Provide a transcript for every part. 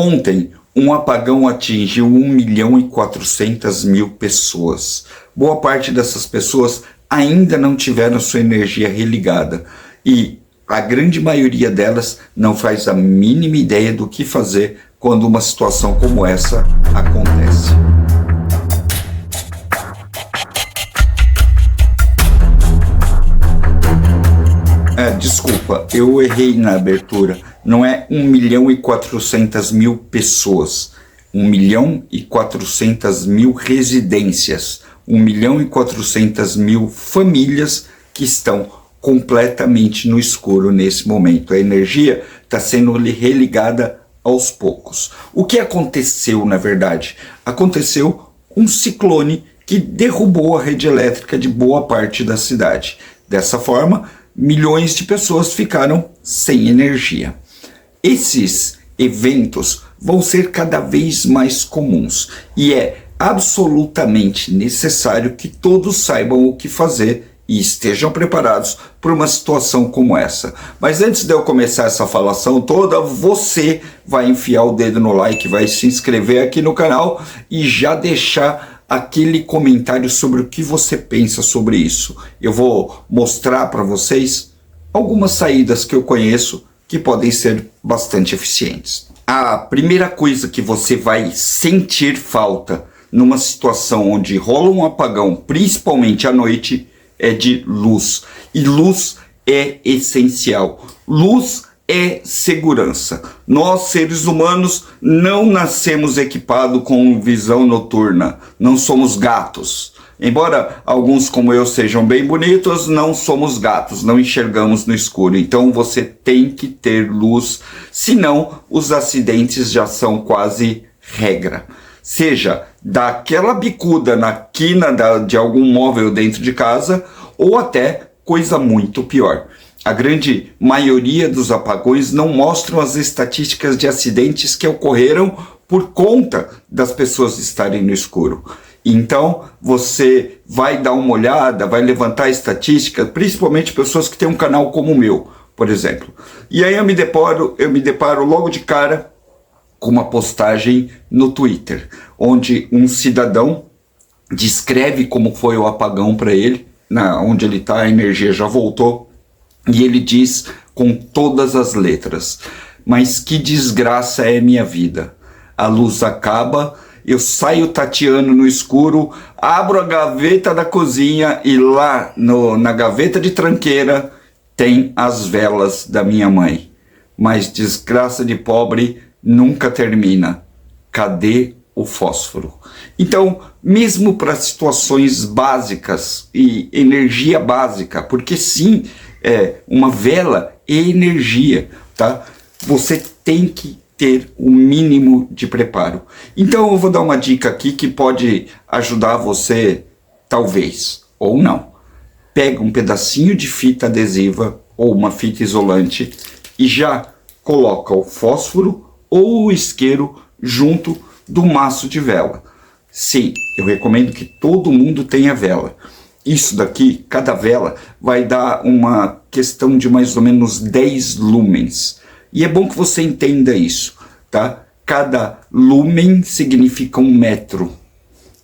Ontem, um apagão atingiu 1.400.000 pessoas. Boa parte dessas pessoas ainda não tiveram sua energia religada e a grande maioria delas não faz a mínima ideia do que fazer quando uma situação como essa acontece. Desculpa, eu errei na abertura. Não é 1.400.000 pessoas, 1.400.000 residências, 1.400.000 famílias que estão completamente no escuro nesse momento. A energia está sendo religada aos poucos. O que aconteceu, na verdade? Aconteceu um ciclone que derrubou a rede elétrica de boa parte da cidade. Dessa forma, milhões de pessoas ficaram sem energia. Esses eventos vão ser cada vez mais comuns e é absolutamente necessário que todos saibam o que fazer e estejam preparados para uma situação como essa. Mas antes de eu começar essa falação toda, você vai enfiar o dedo no like, vai se inscrever aqui no canal e já deixar aquele comentário sobre o que você pensa sobre isso. Eu vou mostrar para vocês algumas saídas que eu conheço que podem ser bastante eficientes. A primeira coisa que você vai sentir falta numa situação onde rola um apagão, principalmente à noite, é de luz. E luz é essencial. Luz é segurança. Nós, seres humanos, não nascemos equipados com visão noturna. Não somos gatos. Embora alguns como eu sejam bem bonitos, não somos gatos, não enxergamos no escuro. Então você tem que ter luz, senão os acidentes já são quase regra. Seja daquela bicuda na quina de algum móvel dentro de casa, ou até coisa muito pior. A grande maioria dos apagões não mostram as estatísticas de acidentes que ocorreram por conta das pessoas estarem no escuro. Então, você vai dar uma olhada, vai levantar a estatística, principalmente pessoas que têm um canal como o meu, por exemplo. E aí eu me deparo logo de cara com uma postagem no Twitter, onde um cidadão descreve como foi o apagão para ele, onde ele está, a energia já voltou, e ele diz com todas as letras: mas que desgraça é minha vida. A luz acaba, eu saio tateando no escuro, abro a gaveta da cozinha e lá na gaveta de tranqueira tem as velas da minha mãe. Mas desgraça de pobre nunca termina. Cadê o fósforo? Então, mesmo para situações básicas e energia básica, porque sim, uma vela é energia, tá? Você tem que ter o mínimo de preparo. Então eu vou dar uma dica aqui que pode ajudar você, talvez, ou não. Pega um pedacinho de fita adesiva ou uma fita isolante e já coloca o fósforo ou o isqueiro junto do maço de vela. Sim, eu recomendo que todo mundo tenha vela. Isso daqui, cada vela, vai dar uma questão de mais ou menos 10 lumens. E é bom que você entenda isso, tá? Cada lumen significa 1 metro,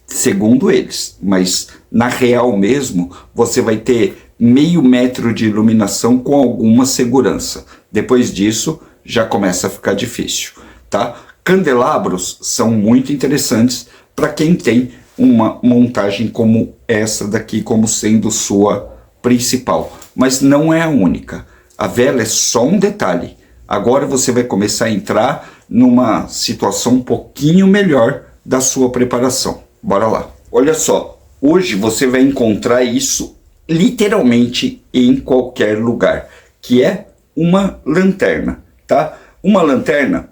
segundo eles. Mas, na real mesmo, você vai ter meio metro de iluminação com alguma segurança. Depois disso, já começa a ficar difícil, tá? Candelabros são muito interessantes para quem tem uma montagem como essa daqui, como sendo sua principal. Mas não é a única. A vela é só um detalhe. Agora você vai começar a entrar numa situação um pouquinho melhor da sua preparação. Bora lá. Olha só, hoje você vai encontrar isso literalmente em qualquer lugar, que é uma lanterna, tá? Uma lanterna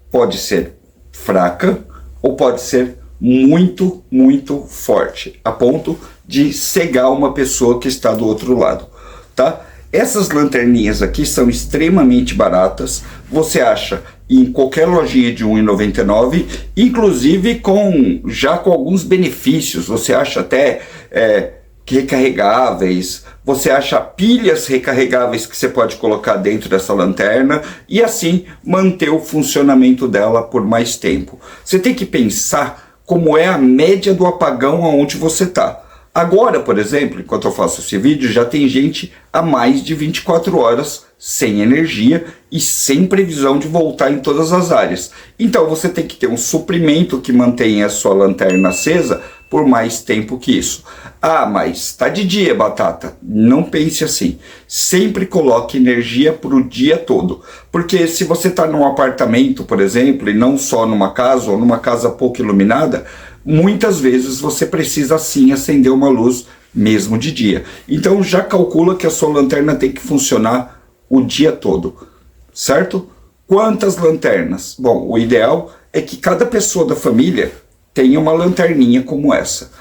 pode ser fraca ou pode ser muito, muito forte, a ponto de cegar uma pessoa que está do outro lado, tá? Essas lanterninhas aqui são extremamente baratas, você acha em qualquer lojinha de R$1,99, inclusive já com alguns benefícios, você acha até recarregáveis, você acha pilhas recarregáveis que você pode colocar dentro dessa lanterna e assim manter o funcionamento dela por mais tempo. Você tem que pensar como é a média do apagão aonde você está. Agora, por exemplo, enquanto eu faço esse vídeo, já tem gente há mais de 24 horas sem energia e sem previsão de voltar em todas as áreas. Então você tem que ter um suprimento que mantenha a sua lanterna acesa por mais tempo que isso. Ah, mas tá de dia, Batata. Não pense assim. Sempre coloque energia para o dia todo. Porque se você está num apartamento, por exemplo, e não só numa casa ou numa casa pouco iluminada, muitas vezes você precisa sim acender uma luz mesmo de dia. Então já calcula que a sua lanterna tem que funcionar o dia todo, certo? Quantas lanternas? Bom, o ideal é que cada pessoa da família tenha uma lanterninha como essa.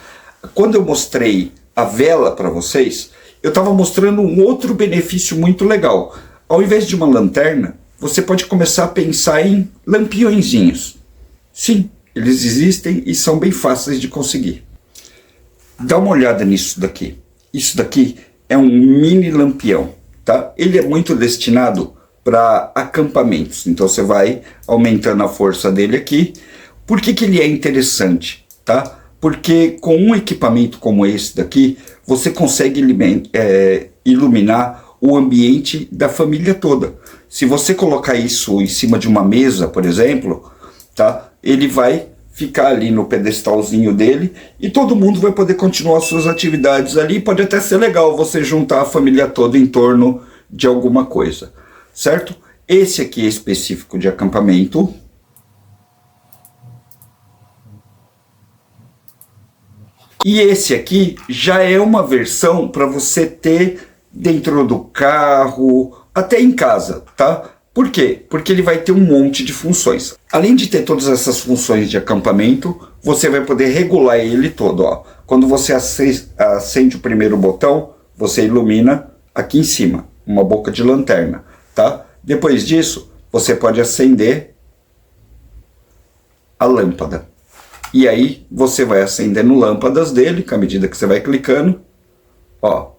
Quando eu mostrei a vela para vocês, eu estava mostrando um outro benefício muito legal. Ao invés de uma lanterna, você pode começar a pensar em lampiõezinhos. Sim, eles existem e são bem fáceis de conseguir. Dá uma olhada nisso daqui. Isso daqui é um mini lampião, tá? Ele é muito destinado para acampamentos. Então você vai aumentando a força dele aqui. Por que ele é interessante, tá? Porque com um equipamento como esse daqui, você consegue iluminar o ambiente da família toda. Se você colocar isso em cima de uma mesa, por exemplo, tá? Ele vai ficar ali no pedestalzinho dele e todo mundo vai poder continuar suas atividades ali. Pode até ser legal você juntar a família toda em torno de alguma coisa, certo? Esse aqui é específico de acampamento. E esse aqui já é uma versão para você ter dentro do carro, até em casa, tá? Por quê? Porque ele vai ter um monte de funções. Além de ter todas essas funções de acampamento, você vai poder regular ele todo, ó. Quando você acende o primeiro botão, você ilumina aqui em cima, uma boca de lanterna, tá? Depois disso, você pode acender a lâmpada. E aí você vai acendendo lâmpadas dele, à medida que você vai clicando, ó.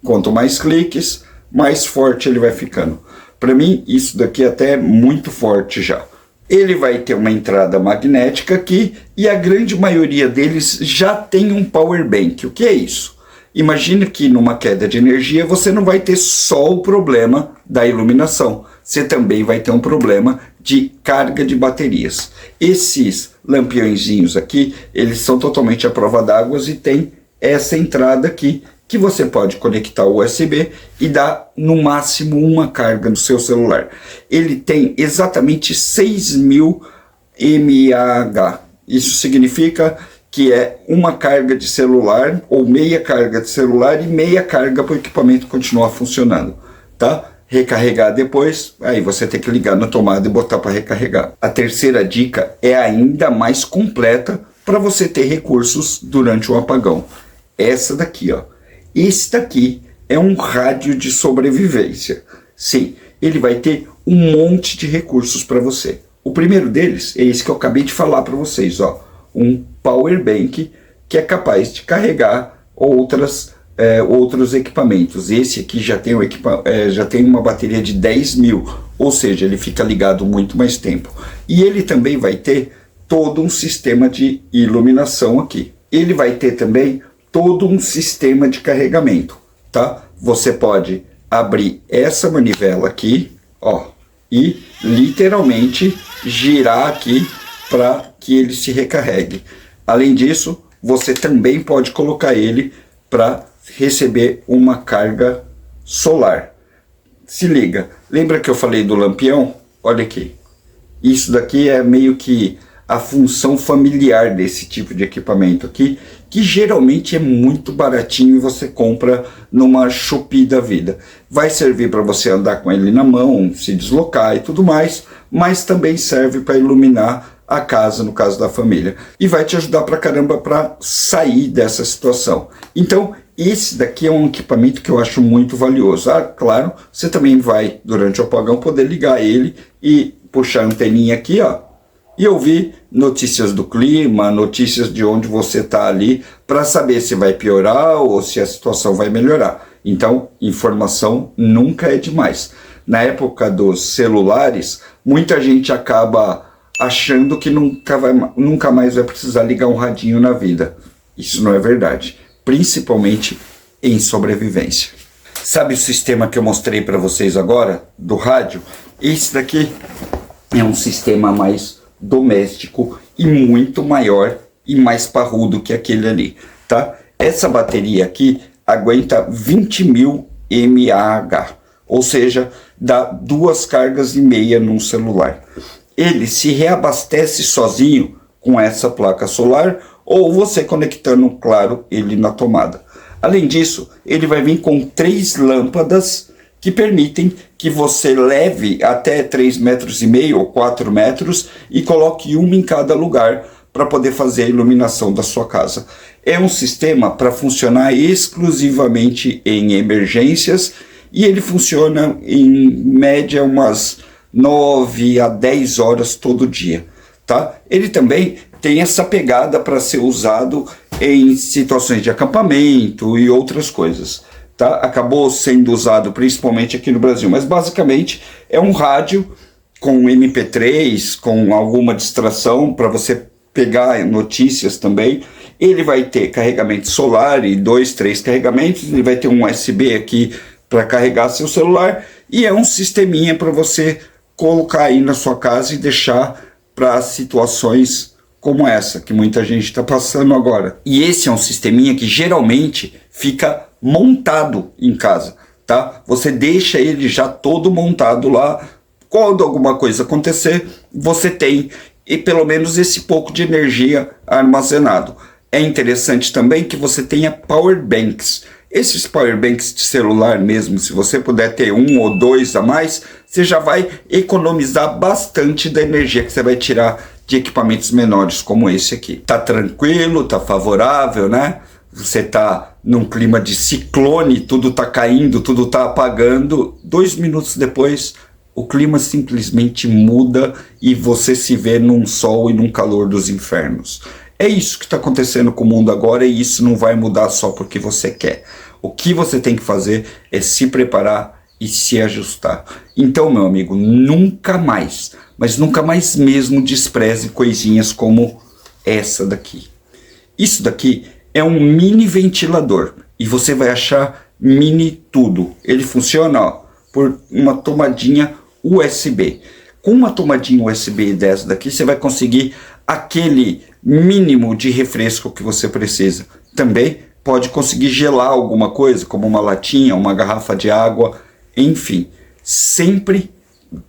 Quanto mais cliques, mais forte ele vai ficando. Para mim, isso daqui até é muito forte já. Ele vai ter uma entrada magnética aqui e a grande maioria deles já tem um power bank. O que é isso? Imagina que numa queda de energia você não vai ter só o problema da iluminação. Você também vai ter um problema de carga de baterias. Esses lampiõezinhos aqui, eles são totalmente à prova d'água e tem essa entrada aqui que você pode conectar o USB e dar no máximo uma carga no seu celular. Ele tem exatamente 6.000 mAh. Isso significa que é uma carga de celular ou meia carga de celular e meia carga para o equipamento continuar funcionando, tá? Recarregar depois, aí você tem que ligar na tomada e botar para recarregar. A terceira dica é ainda mais completa para você ter recursos durante o apagão. Essa daqui, ó. Esse daqui é um rádio de sobrevivência. Sim, ele vai ter um monte de recursos para você. O primeiro deles é esse que eu acabei de falar para vocês, ó. Um power bank que é capaz de carregar outros equipamentos. Esse aqui já tem, já tem uma bateria de 10.000, ou seja, ele fica ligado muito mais tempo. E ele também vai ter todo um sistema de iluminação aqui. Ele vai ter também todo um sistema de carregamento, tá? Você pode abrir essa manivela aqui, ó, e literalmente girar aqui para que ele se recarregue. Além disso, você também pode colocar ele para receber uma carga solar. Se liga, lembra que eu falei do lampião? Olha aqui, isso daqui é meio que a função familiar desse tipo de equipamento aqui, que geralmente é muito baratinho e você compra numa Shopee da vida. Vai servir para você andar com ele na mão, se deslocar e tudo mais, mas também serve para iluminar a casa, no caso da família. E vai te ajudar pra caramba para sair dessa situação. Então, esse daqui é um equipamento que eu acho muito valioso. Ah, claro, você também vai, durante o apagão, poder ligar ele e puxar a anteninha aqui, ó, e ouvir notícias do clima, notícias de onde você está ali, para saber se vai piorar ou se a situação vai melhorar. Então, informação nunca é demais. Na época dos celulares, muita gente acaba achando que nunca mais vai precisar ligar um radinho na vida. Isso não é verdade, principalmente em sobrevivência. Sabe o sistema que eu mostrei para vocês agora, do rádio? Esse daqui é um sistema mais doméstico e muito maior e mais parrudo que aquele ali, tá? Essa bateria aqui aguenta 20.000 mAh, ou seja, dá 2,5 cargas num celular. Ele se reabastece sozinho com essa placa solar ou você conectando, claro, ele na tomada. Além disso, ele vai vir com 3 lâmpadas que permitem que você leve até 3,5 metros ou 4 metros e coloque uma em cada lugar para poder fazer a iluminação da sua casa. É um sistema para funcionar exclusivamente em emergências e ele funciona em média umas 9 a 10 horas todo dia, tá? Ele também tem essa pegada para ser usado em situações de acampamento e outras coisas, tá? Acabou sendo usado principalmente aqui no Brasil, mas basicamente é um rádio com MP3, com alguma distração para você pegar notícias também. Ele vai ter carregamento solar e 2, 3 carregamentos, ele vai ter um USB aqui para carregar seu celular e é um sisteminha para você colocar aí na sua casa e deixar para situações como essa que muita gente está passando agora. E esse é um sisteminha que geralmente fica montado em casa, tá? Você deixa ele já todo montado lá, quando alguma coisa acontecer, você tem e pelo menos esse pouco de energia armazenado. É interessante também que você tenha power banks. Esses power banks de celular mesmo, se você puder ter 1 ou 2 a mais, você já vai economizar bastante da energia que você vai tirar de equipamentos menores como esse aqui. Tá tranquilo, tá favorável, né? Você tá num clima de ciclone, tudo tá caindo, tudo tá apagando. 2 minutos depois, o clima simplesmente muda e você se vê num sol e num calor dos infernos. É isso que está acontecendo com o mundo agora e isso não vai mudar só porque você quer. O que você tem que fazer é se preparar e se ajustar. Então, meu amigo, nunca mais, mas nunca mais mesmo despreze coisinhas como essa daqui. Isso daqui é um mini ventilador e você vai achar mini tudo. Ele funciona, ó, por uma tomadinha USB. Com uma tomadinha USB dessa daqui, você vai conseguir aquele mínimo de refresco que você precisa. Também pode conseguir gelar alguma coisa, como uma latinha, uma garrafa de água, enfim. Sempre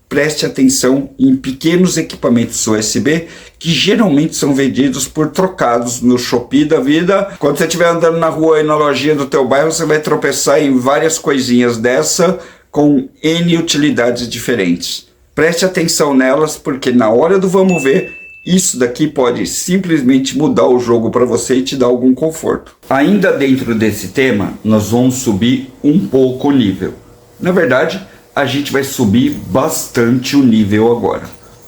preste atenção em pequenos equipamentos USB que geralmente são vendidos por trocados no Shopee da vida. Quando você estiver andando na rua e na lojinha do teu bairro, você vai tropeçar em várias coisinhas dessa com N utilidades diferentes. Preste atenção nelas, porque na hora do vamos ver, isso daqui pode simplesmente mudar o jogo para você e te dar algum conforto. Ainda dentro desse tema, nós vamos subir um pouco o nível. Na verdade, a gente vai subir bastante o nível agora,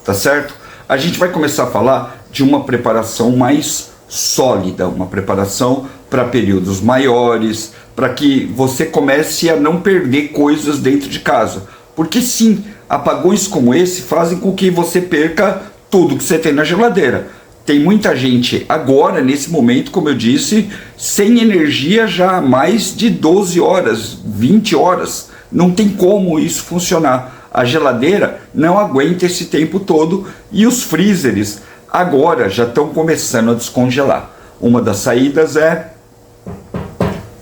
tá certo? A gente vai começar a falar de uma preparação mais sólida, uma preparação para períodos maiores, para que você comece a não perder coisas dentro de casa. Porque sim, apagões como esse fazem com que você perca tudo que você tem na geladeira. Tem muita gente agora, nesse momento, como eu disse, sem energia já há mais de 12 horas, 20 horas. Não tem como isso funcionar. A geladeira não aguenta esse tempo todo e os freezers agora já estão começando a descongelar. Uma das saídas é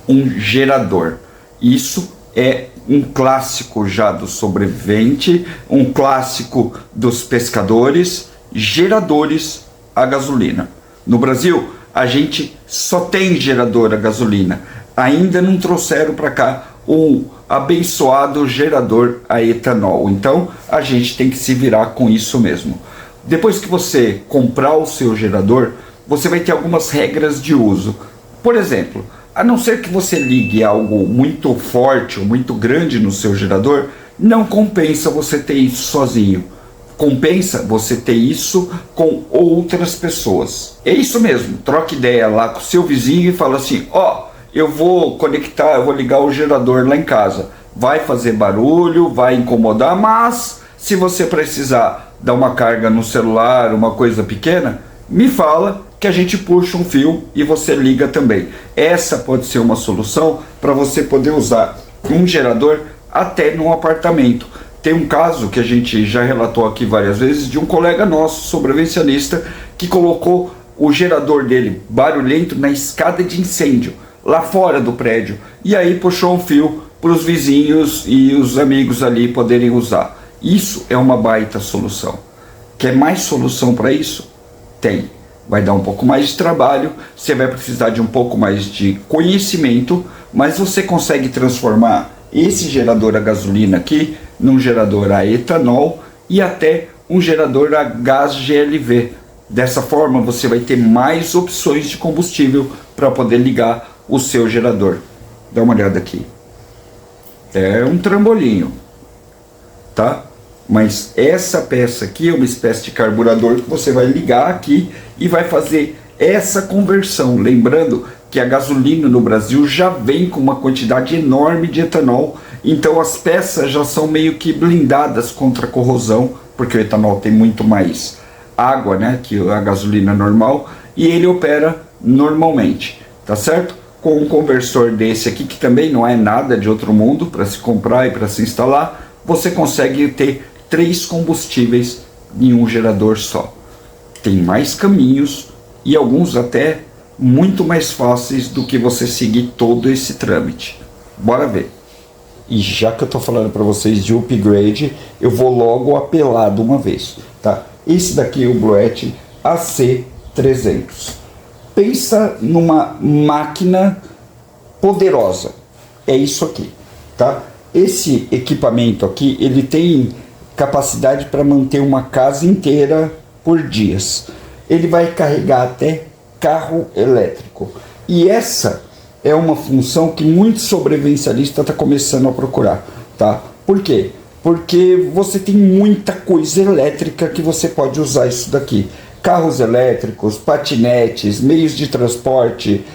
um gerador. Isso é um clássico já do sobrevivente, um clássico dos pescadores, geradores a gasolina. No Brasil, a gente só tem gerador a gasolina. Ainda não trouxeram para cá o abençoado gerador a etanol. Então, a gente tem que se virar com isso mesmo. Depois que você comprar o seu gerador, você vai ter algumas regras de uso. Por exemplo, a não ser que você ligue algo muito forte ou muito grande no seu gerador, não compensa você ter isso sozinho. Compensa você ter isso com outras pessoas. É isso mesmo, troca ideia lá com o seu vizinho e fala assim, ó, eu vou conectar, eu vou ligar o gerador lá em casa. Vai fazer barulho, vai incomodar, mas se você precisar dar uma carga no celular, uma coisa pequena, me fala que a gente puxa um fio e você liga também. Essa pode ser uma solução para você poder usar um gerador até num apartamento. Tem um caso que a gente já relatou aqui várias vezes de um colega nosso, sobrevivencialista, que colocou o gerador dele barulhento na escada de incêndio, lá fora do prédio, e aí puxou um fio para os vizinhos e os amigos ali poderem usar. Isso é uma baita solução. Quer mais solução para isso? Tem. Vai dar um pouco mais de trabalho, você vai precisar de um pouco mais de conhecimento, mas você consegue transformar esse gerador a gasolina aqui num gerador a etanol e até um gerador a gás GLV. Dessa forma você vai ter mais opções de combustível para poder ligar o seu gerador. Dá uma olhada aqui. É um trambolinho, tá? Mas essa peça aqui é uma espécie de carburador que você vai ligar aqui e vai fazer essa conversão. Lembrando que a gasolina no Brasil já vem com uma quantidade enorme de etanol, então as peças já são meio que blindadas contra a corrosão, porque o etanol tem muito mais água, né, que a gasolina normal, e ele opera normalmente, tá certo? Com um conversor desse aqui, que também não é nada de outro mundo, para se comprar e para se instalar, você consegue ter 3 combustíveis em um gerador só. Tem mais caminhos e alguns até muito mais fáceis do que você seguir todo esse trâmite. Bora ver. E já que eu estou falando para vocês de upgrade, eu vou logo apelar de uma vez, tá? Esse daqui é o Bluette AC300. Pensa numa máquina poderosa. É isso aqui, tá? Esse equipamento aqui, ele tem capacidade para manter uma casa inteira por dias. Ele vai carregar até carro elétrico. E essa é uma função que muito sobrevivencialista está começando a procurar, tá? Por quê? Porque você tem muita coisa elétrica que você pode usar isso daqui. Carros elétricos, patinetes, meios de transporte,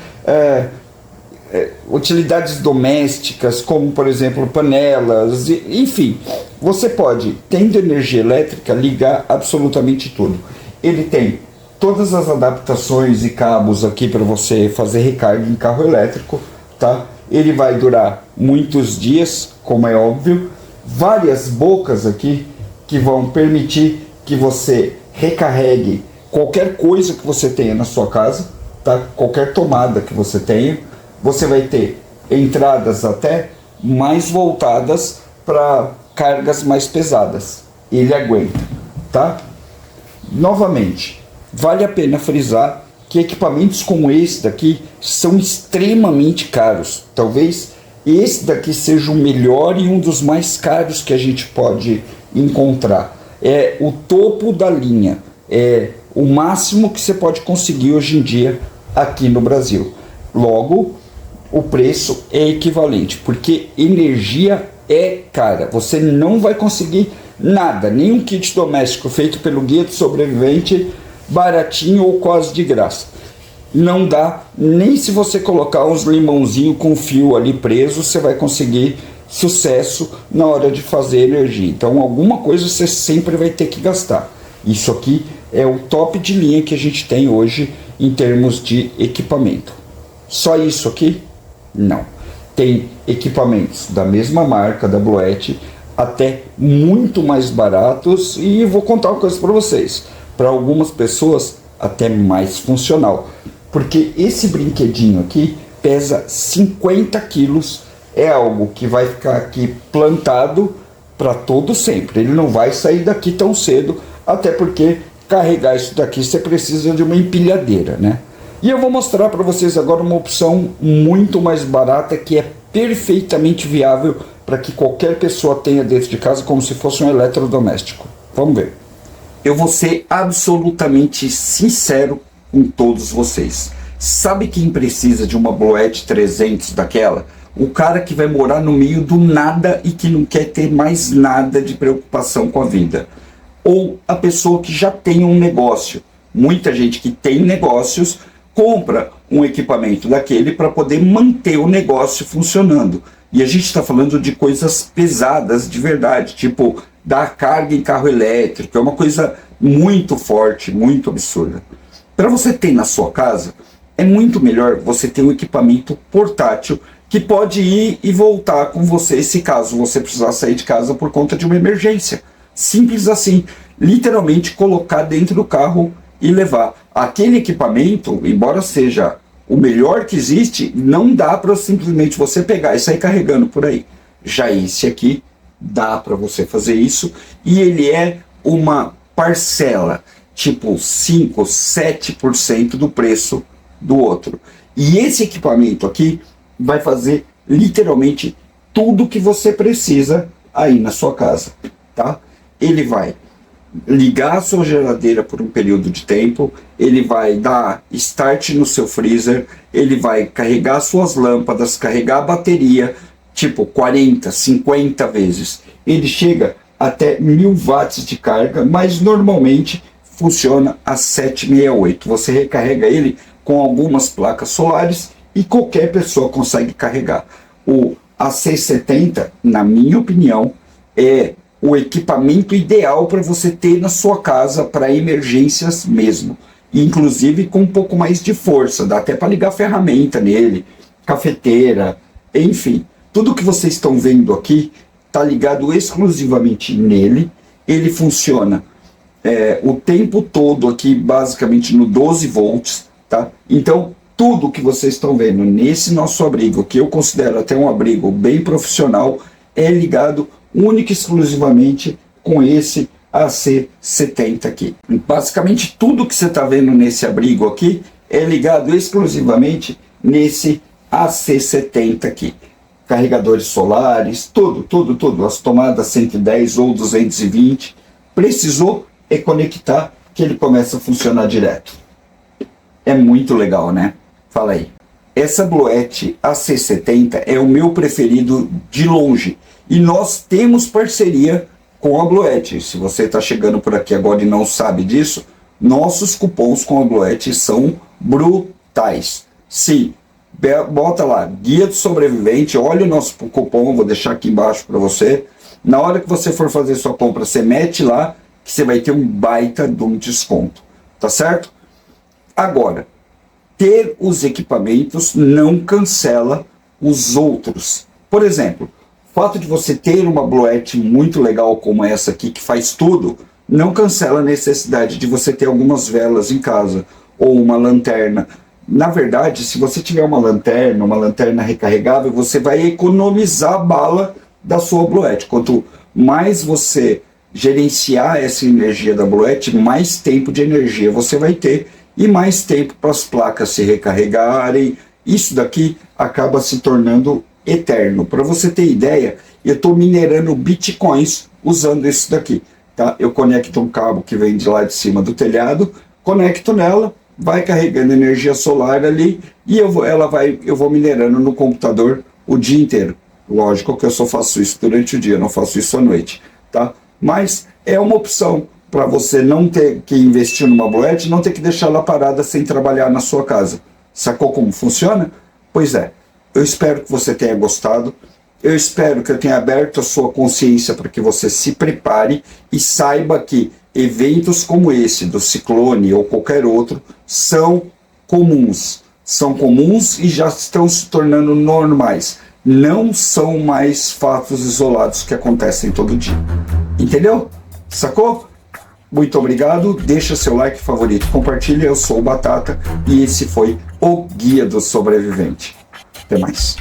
utilidades domésticas, como por exemplo panelas, enfim, você pode, tendo energia elétrica, ligar absolutamente tudo. Ele tem todas as adaptações e cabos aqui para você fazer recarga em carro elétrico, tá? Ele vai durar muitos dias, como é óbvio, várias bocas aqui que vão permitir que você recarregue qualquer coisa que você tenha na sua casa, tá? Qualquer tomada que você tenha. Você vai ter entradas até mais voltadas para cargas mais pesadas. Ele aguenta, tá? Novamente, vale a pena frisar que equipamentos como esse daqui são extremamente caros. Talvez esse daqui seja o melhor e um dos mais caros que a gente pode encontrar. É o topo da linha, é o máximo que você pode conseguir hoje em dia aqui no Brasil. Logo, o preço é equivalente, porque energia é cara. Você não vai conseguir nada, nenhum kit doméstico feito pelo Guia do Sobrevivente baratinho ou quase de graça. Não dá, nem se você colocar uns limãozinhos com fio ali preso, você vai conseguir sucesso na hora de fazer energia. Então alguma coisa você sempre vai ter que gastar. Isso aqui é o top de linha que a gente tem hoje em termos de equipamento. Só isso aqui? Não. Tem equipamentos da mesma marca, da Bluette, até muito mais baratos, e vou contar uma coisa para vocês. Para algumas pessoas, até mais funcional. Porque esse brinquedinho aqui pesa 50 quilos, é algo que vai ficar aqui plantado para todo sempre. Ele não vai sair daqui tão cedo, até porque carregar isso daqui você precisa de uma empilhadeira, né? E eu vou mostrar para vocês agora uma opção muito mais barata que é perfeitamente viável para que qualquer pessoa tenha dentro de casa como se fosse um eletrodoméstico. Vamos ver. Eu vou ser absolutamente sincero com todos vocês. Sabe quem precisa de uma Bluette 300 daquela? O cara que vai morar no meio do nada e que não quer ter mais nada de preocupação com a vida. Ou a pessoa que já tem um negócio. Muita gente que tem negócios compra um equipamento daquele para poder manter o negócio funcionando. E a gente está falando de coisas pesadas de verdade, tipo dar carga em carro elétrico, é uma coisa muito forte, muito absurda. Para você ter na sua casa, é muito melhor você ter um equipamento portátil que pode ir e voltar com você se caso você precisar sair de casa por conta de uma emergência. Simples assim, literalmente colocar dentro do carro e levar. Aquele equipamento, embora seja o melhor que existe, não dá para simplesmente você pegar e sair carregando por aí. Já esse aqui, dá para você fazer isso, e ele é uma parcela, tipo 5, 7% do preço do outro. E esse equipamento aqui vai fazer literalmente tudo que você precisa aí na sua casa, tá? Ele vai ligar a sua geladeira por um período de tempo, ele vai dar start no seu freezer, ele vai carregar suas lâmpadas, carregar a bateria, tipo 40, 50 vezes. Ele chega até 1000 watts de carga, mas normalmente funciona a 768. Você recarrega ele com algumas placas solares e qualquer pessoa consegue carregar. O AC70, na minha opinião, é o equipamento ideal para você ter na sua casa para emergências mesmo. Inclusive com um pouco mais de força, dá até para ligar ferramenta nele, cafeteira, enfim. Tudo que vocês estão vendo aqui está ligado exclusivamente nele. Ele funciona o tempo todo aqui, basicamente no 12 volts, tá? Então, tudo que vocês estão vendo nesse nosso abrigo, que eu considero até um abrigo bem profissional, é ligado única e exclusivamente com esse AC70 aqui. Basicamente tudo que você está vendo nesse abrigo aqui é ligado exclusivamente nesse AC70 aqui. Carregadores solares, tudo, as tomadas 110 ou 220, precisou conectar que ele começa a funcionar direto. É muito legal, né? Fala aí. Essa Bluette AC70 é o meu preferido de longe. E nós temos parceria com a Bluette. Se você está chegando por aqui agora e não sabe disso, nossos cupons com a Bluette são brutais. Sim, bota lá, Guia do Sobrevivente, olha o nosso cupom, vou deixar aqui embaixo para você. Na hora que você for fazer sua compra, você mete lá, que você vai ter um baita de um desconto. Tá certo? Agora, ter os equipamentos não cancela os outros. Por exemplo, o fato de você ter uma Bluette muito legal como essa aqui, que faz tudo, não cancela a necessidade de você ter algumas velas em casa, ou uma lanterna. Na verdade, se você tiver uma lanterna recarregável, você vai economizar a bala da sua Bluette. Quanto mais você gerenciar essa energia da Bluette, mais tempo de energia você vai ter, e mais tempo para as placas se recarregarem. Isso daqui acaba se tornando eterno. Para você ter ideia, eu estou minerando bitcoins usando isso daqui, tá? Eu conecto um cabo que vem de lá de cima do telhado, conecto nela, vai carregando energia solar ali e eu vou minerando no computador o dia inteiro. Lógico que eu só faço isso durante o dia, não faço isso à noite, tá? Mas é uma opção para você não ter que investir numa Bluette, não ter que deixar ela parada sem trabalhar na sua casa. Sacou como funciona? Pois é. Eu espero que você tenha gostado, eu espero que eu tenha aberto a sua consciência para que você se prepare e saiba que eventos como esse, do ciclone ou qualquer outro, são comuns e já estão se tornando normais. Não são mais fatos isolados que acontecem todo dia. Entendeu? Sacou? Muito obrigado, deixa seu like favorito, compartilha, eu sou o Batata e esse foi o Guia do Sobrevivente. Até mais.